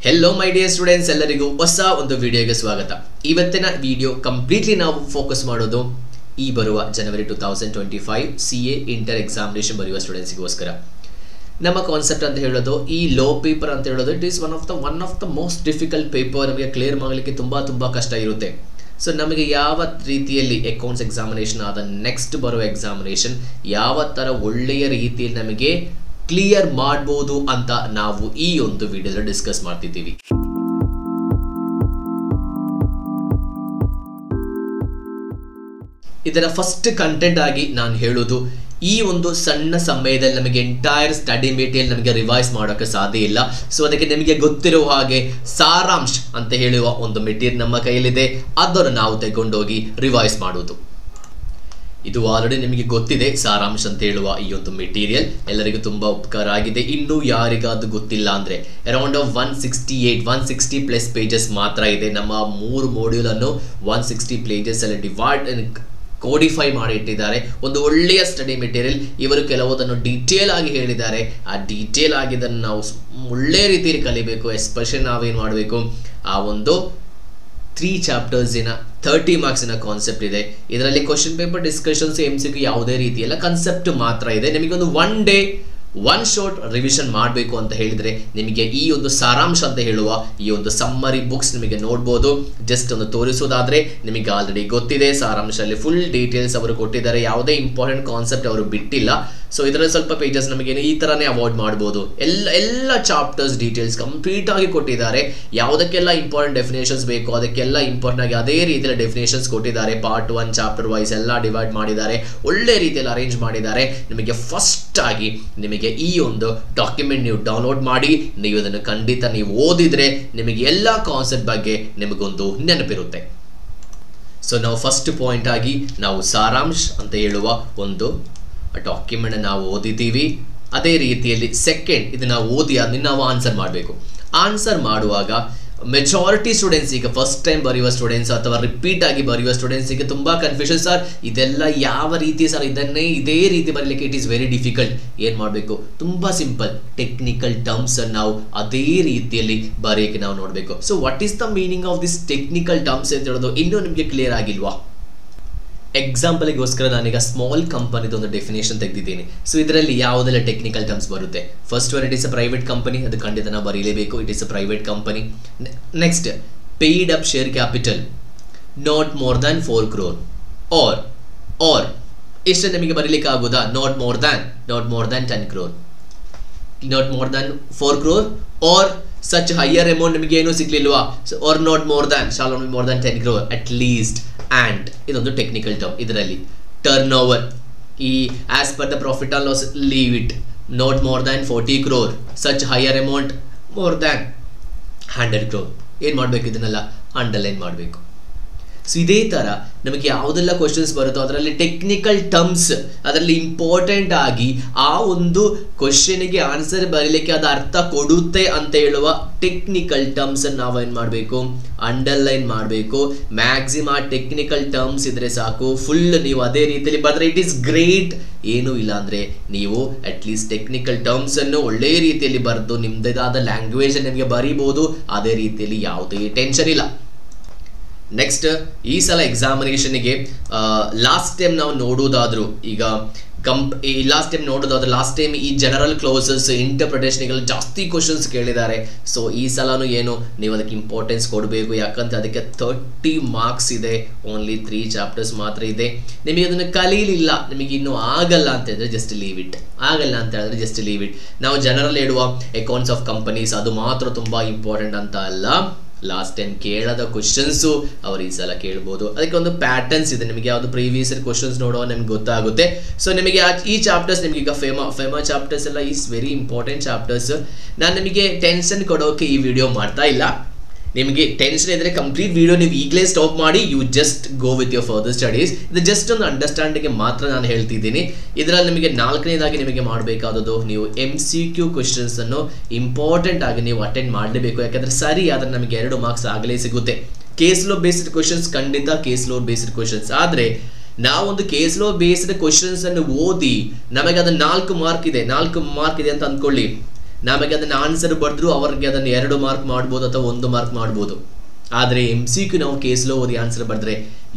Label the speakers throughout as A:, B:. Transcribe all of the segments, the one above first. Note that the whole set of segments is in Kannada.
A: ಹೆಲೋ ಮೈ ಡಿಯರ್ ಸ್ಟೂಡೆಂಟ್ಸ್, ಎಲ್ಲರಿಗೂ ಹೊಸ ಒಂದು ವಿಡಿಯೋಗೆ ಸ್ವಾಗತ. ಇವತ್ತಿನ ವಿಡಿಯೋ ಕಂಪ್ಲೀಟ್ಲಿ ನಾವು ಫೋಕಸ್ ಮಾಡೋದು ಈ ಬರುವ ಜನವರಿ 2025 CA ಇಂಟರ್ ಎಕ್ಸಾಮಿನೇಷನ್ ಬರೆಯುವ ಸ್ಟೂಡೆಂಟ್ಸ್ಗೋಸ್ಕರ. ನಮ್ಮ ಕಾನ್ಸೆಪ್ಟ್ ಅಂತ ಹೇಳೋದು ಈ ಲೋ ಪೇಪರ್ ಅಂತ ಹೇಳೋದು it is one of the most difficult paper. ನಮಗೆ ಕ್ಲಿಯರ್ ಮಾಡಲಿಕ್ಕೆ ತುಂಬ ಕಷ್ಟ ಇರುತ್ತೆ. ಸೊ ನಮಗೆ ಯಾವ ರೀತಿಯಲ್ಲಿ ಅಕೌಂಟ್ಸ್ ಎಕ್ಸಾಮಿನೇಷನ್ ಆದ ನೆಕ್ಸ್ಟ್ ಬರುವ ಎಕ್ಸಾಮಿನೇಷನ್ ಯಾವ ಥರ ಒಳ್ಳೆಯ ರೀತಿಯಲ್ಲಿ ನಮಗೆ ಕ್ಲಿಯರ್ ಮಾಡಬಹುದು ಅಂತ ನಾವು ಈ ಒಂದು ವಿಡಿಯೋದಲ್ಲಿ ಡಿಸ್ಕಸ್ ಮಾಡ್ತಿದ್ದೀವಿ. ಇದರ ಫಸ್ಟ್ ಕಂಟೆಂಟ್ ಆಗಿ ನಾನು ಹೇಳೋದು, ಈ ಒಂದು ಸಣ್ಣ ಸಮಯದಲ್ಲಿ ನಮಗೆ ಎಂಟೈರ್ ಸ್ಟಡಿ ಮೆಟೀರಿಯಲ್ ನಮಗೆ ರಿವೈಸ್ ಮಾಡೋಕ್ಕೆ ಸಾಧ್ಯ ಇಲ್ಲ. ಸೊ ಅದಕ್ಕೆ ನಿಮಗೆ ಗೊತ್ತಿರುವ ಹಾಗೆ ಸಾರಾಂಶ ಅಂತ ಹೇಳುವ ಒಂದು ಮೆಟೀರಿಯಲ್ ನಮ್ಮ ಕೈಯಲ್ಲಿದೆ. ಅದನ್ನು ನಾವು ತಗೊಂಡೋಗಿ ರಿವೈಸ್ ಮಾಡೋದು. ಇದು ಆಲ್ರೆಡಿ ನಿಮಗೆ ಗೊತ್ತಿದೆ. ಸಾರಾಂಶ ಅಂತ ಹೇಳುವ ಈ ಒಂದು ಮೆಟೀರಿಯಲ್ ಎಲ್ಲರಿಗೂ ತುಂಬ ಉಪಕಾರ ಆಗಿದೆ. ಇನ್ನೂ ಯಾರಿಗಾದ್ರು ಗೊತ್ತಿಲ್ಲ ಅಂದರೆ ಅರೌಂಡ್ 160 ಪ್ಲಸ್ ಪೇಜಸ್ ಮಾತ್ರ ಇದೆ. ನಮ್ಮ 3 ಮಾಡ್ಯೂಲನ್ನು 160 ಪೇಜಸ್ ಅಲ್ಲಿ ಕೋಡಿಫೈ ಮಾಡಿ ಇಟ್ಟಿದ್ದಾರೆ. ಒಂದು ಒಳ್ಳೆಯ ಸ್ಟಡಿ ಮೆಟೀರಿಯಲ್. ಇವರು ಕೆಲವುದನ್ನು ಡೀಟೇಲ್ ಆಗಿ ಹೇಳಿದ್ದಾರೆ. ಆ ಡೀಟೇಲ್ ಆಗಿದ್ದನ್ನು ನಾವು ಒಳ್ಳೆಯ ರೀತಿಯಲ್ಲಿ ಕಲಿಬೇಕು. ಎಸ್ಪೆಷಲಿ ನಾವೇನು ಮಾಡಬೇಕು, ಆ ಒಂದು 3 ಚಾಪ್ಟರ್ಸಿನ 30 ಮಾರ್ಕ್ಸಿನ ಕಾನ್ಸೆಪ್ಟ್ ಇದೆ. ಇದರಲ್ಲಿ ಕ್ವಶನ್ ಪೇಪರ್ ಡಿಸ್ಕಷನ್ಸ್ MCQ ಯಾವುದೇ ರೀತಿಯಲ್ಲ, ಕಾನ್ಸೆಪ್ಟ್ ಮಾತ್ರ ಇದೆ. ನಿಮಗೊಂದು 1 ಡೇ 1 ಶಾರ್ಟ್ ರಿವಿಷನ್ ಮಾಡಬೇಕು ಅಂತ ಹೇಳಿದರೆ ನಿಮಗೆ ಈ ಒಂದು ಸಾರಾಂಶ ಅಂತ ಹೇಳುವ ಈ ಒಂದು ಸಮ್ಮರಿ ಬುಕ್ಸ್ ನಿಮಗೆ ನೋಡ್ಬೋದು. ಜಸ್ಟ್ ಒಂದು ತೋರಿಸೋದಾದರೆ ನಿಮಗೆ ಆಲ್ರೆಡಿ ಗೊತ್ತಿದೆ. ಸಾರಾಂಶದಲ್ಲಿ ಫುಲ್ ಡೀಟೇಲ್ಸ್ ಅವರು ಕೊಟ್ಟಿದ್ದಾರೆ. ಯಾವುದೇ ಇಂಪಾರ್ಟೆಂಟ್ ಕಾನ್ಸೆಪ್ಟ್ ಅವರು ಬಿಟ್ಟಿಲ್ಲ. ಸೊ ಇದರಲ್ಲಿ ಸ್ವಲ್ಪ ಪೇಜಸ್ ನಮಗೆ ಈ ಥರನೇ ಅವಾಯ್ಡ್ ಮಾಡ್ಬೋದು. ಎಲ್ಲ ಚಾಪ್ಟರ್ಸ್ ಡೀಟೇಲ್ಸ್ ಕಂಪ್ಲೀಟ್ ಆಗಿ ಕೊಟ್ಟಿದ್ದಾರೆ. ಯಾವುದಕ್ಕೆಲ್ಲ ಇಂಪಾರ್ಟೆಂಟ್ ಡೆಫಿನೇಷನ್ಸ್ ಬೇಕು ಅದಕ್ಕೆಲ್ಲ ಇಂಪಾರ್ಟೆಂಟ್ ಆಗಿ ಅದೇ ರೀತಿಯಲ್ಲಿ ಡೆಫಿನೇಷನ್ಸ್ ಕೊಟ್ಟಿದ್ದಾರೆ. ಪಾರ್ಟ್ 1 ಚಾಪ್ಟರ್ ವೈಸ್ ಎಲ್ಲ ಡಿವೈಡ್ ಮಾಡಿದ್ದಾರೆ. ಒಳ್ಳೆ ರೀತಿಯಲ್ಲಿ ಅರೇಂಜ್ ಮಾಡಿದ್ದಾರೆ. ನಿಮಗೆ ಫಸ್ಟ್ ಆಗಿ ನಿಮಗೆ ಈ ಒಂದು ಡಾಕ್ಯುಮೆಂಟ್ ನೀವು ಡೌನ್ಲೋಡ್ ಮಾಡಿ ನೀವು ಇದನ್ನು ಖಂಡಿತ ನೀವು ಓದಿದ್ರೆ ನಿಮಗೆ ಎಲ್ಲ ಕಾನ್ಸೆಪ್ಟ್ ಬಗ್ಗೆ ನಿಮಗೊಂದು ನೆನಪಿರುತ್ತೆ. ಸೊ ನಾವು ಫಸ್ಟ್ ಪಾಯಿಂಟ್ ಆಗಿ ನಾವು ಸಾರಾಂಶ ಅಂತ ಹೇಳುವ ಒಂದು ಡಾಕ್ಯುಮೆಂಟ್ ನಾವು ಓದಿದ್ದೀವಿ. ಅದೇ ರೀತಿಯಲ್ಲಿ ಸೆಕೆಂಡ್ ಇದು ನಾವು ಓದಿ ಅದನ್ನ ನಾವು ಆನ್ಸರ್ ಮಾಡಬೇಕು. ಆನ್ಸರ್ ಮಾಡುವಾಗ ಮೆಜಾರಿಟಿ ಸ್ಟೂಡೆಂಟ್ಸ್ ಈಗ ಫಸ್ಟ್ ಟೈಮ್ ಬರೆಯುವ ಸ್ಟೂಡೆಂಟ್ಸ್ ಅಥವಾ ರಿಪೀಟ್ ಆಗಿ ಬರೆಯುವ ಸ್ಟೂಡೆಂಟ್ಸಿಗೆ ತುಂಬ ಕನ್ಫ್ಯೂಷನ್. ಸರ್ ಇದೆಲ್ಲ ಯಾವ ರೀತಿ ಸರ್, ಇದೇ ರೀತಿ ಬರಲಿಕ್ಕೆ ಇಟ್ ಈಸ್ ವೆರಿ ಡಿಫಿಕಲ್ಟ್. ಏನು ಮಾಡಬೇಕು, ತುಂಬ ಸಿಂಪಲ್. ಟೆಕ್ನಿಕಲ್ ಟರ್ಮ್ಸ್ ಅನ್ನು ನಾವು ಅದೇ ರೀತಿಯಲ್ಲಿ ಬರೆಯೋಕ್ಕೆ ನಾವು ನೋಡಬೇಕು. So what is the meaning of this technical terms ಅಂತ ಹೇಳೋದು ಇನ್ನೂ ನಿಮಗೆ ಕ್ಲಿಯರ್ ಆಗಿಲ್ವಾ? ಎಕ್ಸಾಂಪಲ್ಗೋಸ್ಕರ ನಾನೀಗ ಸ್ಮಾಲ್ ಕಂಪನಿದು ಒಂದು ಡೆಫಿನೇಷನ್ ತೆಗೆದಿದ್ದೀನಿ. ಸೊ ಇದರಲ್ಲಿ ಯಾವುದೆಲ್ಲ ಟೆಕ್ನಿಕಲ್ ಟರ್ಮ್ಸ್ ಬರುತ್ತೆ. First one, it is a private company. ಅದು ಖಂಡಿತ ನಾವು ಬರೀಲೇಬೇಕು. It is a private company. Next, paid up share capital not more than 4 crore or ಇಷ್ಟು ನಿಮಗೆ ಬರೀಲಿಕ್ಕೆ ಆಗೋದಾ? Not more than 10 crore, not more than 4 crore or such higher amount ನಿಮಗೆ ಏನೂ ಸಿಗ್ಲಿಲ್ವಾ? Or not more than shall not be more than 10 crore at least. And ಇದೊಂದು ಟೆಕ್ನಿಕಲ್ ಟರ್ಮ್. ಇದರಲ್ಲಿ ಟರ್ನ್ ಓವರ್ ಈ as per the profit and loss leave it not more than 40 crore, such higher amount more than 100 crore. ಏನು ಮಾಡಬೇಕು, ಇದನ್ನೆಲ್ಲ ಅಂಡರ್ಲೈನ್ ಮಾಡಬೇಕು. ಸೊ ಇದೇ ಥರ ನಮಗೆ ಯಾವುದೆಲ್ಲ ಕ್ವಶನ್ಸ್ ಬರುತ್ತೋ ಅದರಲ್ಲಿ ಟೆಕ್ನಿಕಲ್ ಟರ್ಮ್ಸ್ ಅದರಲ್ಲಿ ಇಂಪಾರ್ಟೆಂಟ್ ಆಗಿ ಆ ಒಂದು ಕ್ವಶನಿಗೆ ಆನ್ಸರ್ ಬರೀಲಿಕ್ಕೆ ಅದು ಅರ್ಥ ಕೊಡುತ್ತೆ ಅಂತ ಹೇಳುವ ಟೆಕ್ನಿಕಲ್ ಟರ್ಮ್ಸ್ ಅನ್ನು ನಾವೇನು ಮಾಡಬೇಕು, ಅಂಡರ್ಲೈನ್ ಮಾಡಬೇಕು. ಮ್ಯಾಕ್ಸಿಮಮ್ ಟೆಕ್ನಿಕಲ್ ಟರ್ಮ್ಸ್ ಇದ್ರೆ ಸಾಕು. ಫುಲ್ ನೀವು ಅದೇ ರೀತಿಯಲ್ಲಿ ಬರೆದ್ರೆ ಇಟ್ ಈಸ್ ಗ್ರೇಟ್. ಏನೂ ಇಲ್ಲ ಅಂದರೆ ನೀವು ಅಟ್ಲೀಸ್ಟ್ ಟೆಕ್ನಿಕಲ್ ಟರ್ಮ್ಸ್ ಅನ್ನು ಒಳ್ಳೆಯ ರೀತಿಯಲ್ಲಿ ಬರೆದು ನಿಮ್ಮದಾದ ಲ್ಯಾಂಗ್ವೇಜ್ ನಿಮಗೆ ಬರೀಬೋದು. ಅದೇ ರೀತಿಯಲ್ಲಿ ಯಾವುದೇ ಟೆನ್ಷನ್ ಇಲ್ಲ. ನೆಕ್ಸ್ಟ್, ಈ ಸಲ ಎಕ್ಸಾಮಿನೇಷನ್ಗೆ ಲಾಸ್ಟ್ ಟೈಮ್ ನಾವು ನೋಡೋದಾದ್ರು ಈಗ ಲಾಸ್ಟ್ ಟೈಮ್ ಈ ಜನರಲ್ ಕ್ಲೋಸಸ್ ಇಂಟರ್ಪ್ರಿಟೇಷನ್ಗೆಲ್ಲ ಜಾಸ್ತಿ ಕ್ವಶನ್ಸ್ ಕೇಳಿದ್ದಾರೆ. ಸೊ ಈ ಸಲನೂ ಏನು ನೀವು ಅದಕ್ಕೆ ಇಂಪಾರ್ಟೆನ್ಸ್ ಕೊಡಬೇಕು. ಯಾಕಂದರೆ ಅದಕ್ಕೆ 30 ಮಾರ್ಕ್ಸ್ ಇದೆ. ಓನ್ಲಿ 3 ಚಾಪ್ಟರ್ಸ್ ಮಾತ್ರ ಇದೆ. ನಿಮಗೆ ಅದನ್ನು ಕಲೀಲಿಲ್ಲ, ನಿಮಗೆ ಇನ್ನೂ ಆಗಲ್ಲ ಅಂತ ಹೇಳಿದ್ರೆ ಜಸ್ಟ್ ಲೀವ್ ಇಟ್. ನಾವು ಜನರಲ್ ಹೇಳುವ ಅಕೌಂಟ್ಸ್ ಆಫ್ ಕಂಪನೀಸ್ ಅದು ಮಾತ್ರ ತುಂಬ ಇಂಪಾರ್ಟೆಂಟ್ ಅಂತ ಅಲ್ಲ. ಲಾಸ್ಟ್ ಟೈಮ್ ಕೇಳದ ಕ್ವಶನ್ಸು ಅವರು ಈ ಸಲ ಕೇಳ್ಬೋದು. ಅದಕ್ಕೆ ಒಂದು ಪ್ಯಾಟರ್ನ್ಸ್ ಇದೆ. ನಿಮಗೆ ಯಾವುದು ಪ್ರೀವಿಯಸ್ ಕ್ವಶನ್ಸ್ ನೋಡುವ ನಿಮ್ಗೆ ಗೊತ್ತಾಗುತ್ತೆ. ಸೊ ನಿಮಗೆ ಈ ಚಾಪ್ಟರ್ಸ್ ನಿಮಗೆ ಈಗ ಫೇಮಾ ಚಾಪ್ಟರ್ಸ್ ಎಲ್ಲ ಈಸ್ ವೆರಿ ಇಂಪಾರ್ಟೆಂಟ್ ಚಾಪ್ಟರ್ಸ್. ನಾನು ನಿಮಗೆ ಟೆನ್ಷನ್ ಕೊಡೋಕೆ ಈ ವಿಡಿಯೋ ಮಾಡ್ತಾ ಇಲ್ಲ. ನಿಮಗೆ ಟೆನ್ಷನ್ ಇದ್ದರೆ ಕಂಪ್ಲೀಟ್ ವಿಡಿಯೋ ನೀವು ಈಗಲೇ ಸ್ಟಾಪ್ ಮಾಡಿ you just go with your further studies. ಇದು ಜಸ್ಟ್ ಒಂದು ಅಂಡರ್ಸ್ಟ್ಯಾಂಡಿಂಗ್ಗೆ ಮಾತ್ರ ನಾನು ಹೇಳ್ತಿದ್ದೀನಿ. ಇದರಲ್ಲಿ ನಿಮಗೆ 4ನೇದಾಗಿ ನಿಮಗೆ ಮಾಡಬೇಕಾದದ್ದು ನೀವು MCQ ಕ್ವಶನ್ಸನ್ನು ಇಂಪಾರ್ಟೆಂಟ್ ಆಗಿ ನೀವು ಅಟೆಂಡ್ ಮಾಡಲೇಬೇಕು. ಯಾಕಂದರೆ ಸರಿ ಆದರೆ ನಮಗೆ 2 ಮಾರ್ಕ್ಸ್ ಆಗಲೇ ಸಿಗುತ್ತೆ. ಕೇಸ್ ಲೋ ಬೇಸ್ಡ್ ಕ್ವಶನ್ಸ್ ಖಂಡಿತ ಕೇಸ್ ಲೋ ಬೇಸ್ಡ್ ಕ್ವಶನ್ಸ್. ಆದರೆ ನಾವೊಂದು ಕೇಸ್ ಲೋ ಬೇಸ್ಡ್ ಕ್ವಶನ್ಸ್ ಅನ್ನು ಓದಿ ನಮಗೆ ಅದು 4 ಮಾರ್ಕ್ ಇದೆ ಅಂತ ಅಂದ್ಕೊಳ್ಳಿ. ನಮಗೆ ಅದನ್ನು ಆನ್ಸರ್ ಬರೆದ್ರು ಅವ್ರಿಗೆ ಅದನ್ನು 2 ಮಾರ್ಕ್ ಮಾಡ್ಬೋದು ಅಥವಾ 1 ಮಾರ್ಕ್ ಮಾಡ್ಬೋದು. ಆದರೆ MCQ ನಾವು ಕೇಸ್ಲೋ ಓದಿ ಆನ್ಸರ್ ಬರೆದ್ರೆ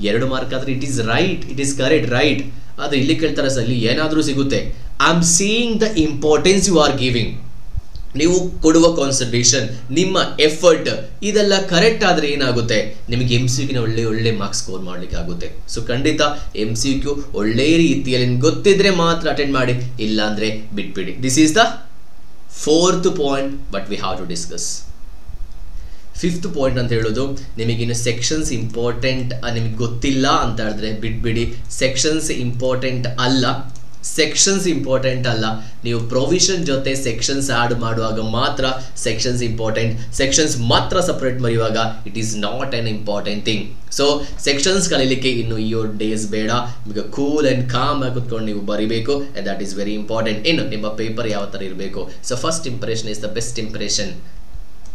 A: 2 ಮಾರ್ಕ್ ಆದರೆ it is right, it is correct, right. ಆದರೆ ಇಲ್ಲಿ ಕೇಳ್ತಾರೆ ಸರ್ ಇಲ್ಲಿ ಏನಾದರೂ ಸಿಗುತ್ತೆ. I am seeing the importance you are giving. ನೀವು ಕೊಡುವ ಕಾನ್ಸಂಟ್ರೇಷನ್, ನಿಮ್ಮ ಎಫರ್ಟ್ ಇದೆಲ್ಲ ಕರೆಕ್ಟ್ ಆದರೆ ಏನಾಗುತ್ತೆ, ನಿಮಗೆ MCQ ಒಳ್ಳೆ ಮಾರ್ಕ್ಸ್ ಸ್ಕೋರ್ ಮಾಡ್ಲಿಕ್ಕೆ ಆಗುತ್ತೆ. ಸೊ ಖಂಡಿತ MCQ ಒಳ್ಳೆ ರೀತಿಯಲ್ಲಿ ನಿಮ್ಗೆ ಗೊತ್ತಿದ್ರೆ ಮಾತ್ರ ಅಟೆಂಡ್ ಮಾಡಿ, ಇಲ್ಲ ಅಂದ್ರೆ ಬಿಟ್ಬಿಡಿ. This is the 4th point, but we have to discuss. 5th point ಅಂತ ಹೇಳೋದು, ನಿಮಗಿನ್ನು ಸೆಕ್ಷನ್ಸ್ ಇಂಪಾರ್ಟೆಂಟ್ ನಿಮಗೆ ಗೊತ್ತಿಲ್ಲ ಅಂತ ಹೇಳಿದ್ರೆ ಬಿಟ್ಬಿಡಿ. ಸೆಕ್ಷನ್ಸ್ ಇಂಪಾರ್ಟೆಂಟ್ ಅಲ್ಲ, ನೀವು ಪ್ರೊವಿಷನ್ ಜೊತೆ ಸೆಕ್ಷನ್ಸ್ ಆಡ್ ಮಾಡುವಾಗ ಮಾತ್ರ ಸೆಕ್ಷನ್ಸ್ ಇಂಪಾರ್ಟೆಂಟ್. ಸೆಕ್ಷನ್ಸ್ ಮಾತ್ರ ಸಪ್ರೇಟ್ ಬರೆಯುವಾಗ it is not an important thing. So sections ಕಲೀಲಿಕ್ಕೆ ಇನ್ನು ಈ ಡೇಸ್ ಬೇಡ, ನಿಮಗೆ ಕೂಲ್ ಆ್ಯಂಡ್ ಕಾಮ್ ಆಗಿ ಕುತ್ಕೊಂಡು ನೀವು ಬರಿಬೇಕು, and that is very important. ಇನ್ನು ನಿಮ್ಮ ಪೇಪರ್ ಯಾವ ಥರ ಇರಬೇಕು, so first impression is the best impression.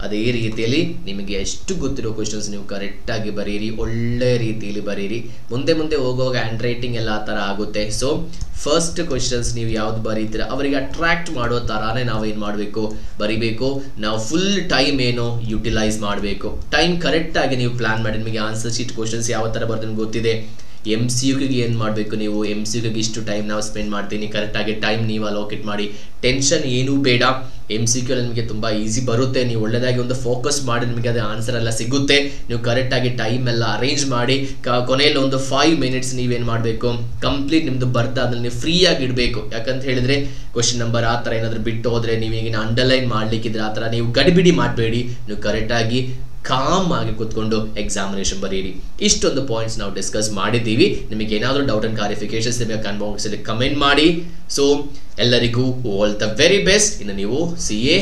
A: ಅದೇ ರೀತಿಯಲ್ಲಿ ನಿಮಗೆ ಎಷ್ಟು ಗೊತ್ತಿರೋ ಕ್ವೆಶನ್ಸ್ ನೀವು ಕರೆಕ್ಟಾಗಿ ಬರೀರಿ, ಒಳ್ಳೆ ರೀತಿಯಲ್ಲಿ ಬರೀರಿ. ಮುಂದೆ ಹೋಗುವಾಗ ಹ್ಯಾಂಡ್ ರೈಟಿಂಗ್ ಎಲ್ಲ ಆ ಥರ ಆಗುತ್ತೆ. ಸೊ ಫಸ್ಟ್ ಕ್ವೆಶನ್ಸ್ ನೀವು ಯಾವ್ದು ಬರೀತೀರ ಅವರಿಗೆ ಅಟ್ರಾಕ್ಟ್ ಮಾಡೋ ಥರನೇ ನಾವೇನು ಮಾಡಬೇಕು, ಬರಿಬೇಕು. ನಾವು ಫುಲ್ ಟೈಮ್ ಏನು ಯುಟಿಲೈಸ್ ಮಾಡಬೇಕು. ಟೈಮ್ ಕರೆಕ್ಟಾಗಿ ನೀವು ಪ್ಲ್ಯಾನ್ ಮಾಡಿ. ನಿಮಗೆ ಆನ್ಸರ್ ಶೀಟ್ ಕ್ವೆಶನ್ಸ್ ಯಾವ ಥರ ಬರ್ತದೆ ಗೊತ್ತಿದೆ. MCQಗೆ ಏನು ಮಾಡಬೇಕು, ನೀವು MCQಗೆ ಇಷ್ಟು ಟೈಮ್ ನಾವು ಸ್ಪೆಂಡ್ ಮಾಡ್ತೀನಿ, ಕರೆಕ್ಟಾಗಿ ಟೈಮ್ ನೀವು ಅಲೋಕೇಟ್ ಮಾಡಿ. ಟೆನ್ಷನ್ ಏನೂ ಬೇಡ. MCQ ನಿಮಗೆ ತುಂಬ ಈಸಿ ಬರುತ್ತೆ. ನೀವು ಒಳ್ಳೆಯದಾಗಿ ಒಂದು ಫೋಕಸ್ ಮಾಡಿ, ನಿಮಗೆ ಅದು ಆನ್ಸರ್ ಎಲ್ಲ ಸಿಗುತ್ತೆ. ನೀವು ಕರೆಕ್ಟಾಗಿ ಟೈಮ್ ಎಲ್ಲ ಅರೇಂಜ್ ಮಾಡಿ ಕೊನೆಯಲ್ಲಿ ಒಂದು 5 ಮಿನಿಟ್ಸ್ ನೀವೇನು ಮಾಡಬೇಕು, ಕಂಪ್ಲೀಟ್ ನಿಮ್ಮದು ಬರ್ದಾದ್ಮೇಲೆ ನೀವು ಫ್ರೀಯಾಗಿ ಇಡಬೇಕು. ಯಾಕಂತ ಹೇಳಿದರೆ ಕ್ವಶನ್ ನಂಬರ್ ಆ ಥರ ಏನಾದರೂ ಬಿಟ್ಟು ಹೋದರೆ, ನೀವೀಗಿನ ಅಂಡರ್ಲೈನ್ ಮಾಡಲಿಕ್ಕಿದ್ರೆ ಆ ಥರ ನೀವು ಗಡಿಬಿಡಿ ಮಾಡಬೇಡಿ. ನೀವು ಕರೆಕ್ಟಾಗಿ ಕಾಮ್ ಆಗಿ ಕೂತ್ಕೊಂಡು ಎಕ್ಸಾಮಿನೇಷನ್ ಬರೀರಿ. ಇಷ್ಟೊಂದು ಪಾಯಿಂಟ್ಸ್ ನಾವು ಡಿಸ್ಕಸ್ ಮಾಡಿದ್ದೀವಿ. ನಿಮಗೆ ಏನಾದರೂ ಡೌಟ್ ಅಂಡ್ ಕ್ಲಾರಿಫಿಕೇಶನ್ಸ್ ನಿಮಗೆ ಕಮೆಂಟ್ ಬಾಕ್ಸಲ್ಲಿ ಕಮೆಂಟ್ ಮಾಡಿ. ಸೊ ಎಲ್ಲರಿಗೂ ಆಲ್ ದ ವೆರಿ ಬೆಸ್ಟ್. ಇನ್ನು ನೀವು CA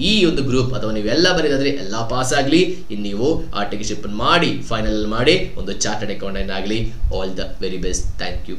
A: ಈ ಒಂದು ಗ್ರೂಪ್ ಅಥವಾ ನೀವೆಲ್ಲ ಬರೀದಾದ್ರೆ ಎಲ್ಲ ಪಾಸ್ ಆಗಲಿ. ಇನ್ನು ನೀವು ಆರ್ಟಿಕಲ್ಶಿಪ್ ಮಾಡಿ ಫೈನಲ್ ಮಾಡಿ ಒಂದು ಚಾರ್ಟರ್ಡ್ ಅಕೌಂಟೆಂಟ್ ಆಗಲಿ. All the very best. Thank you.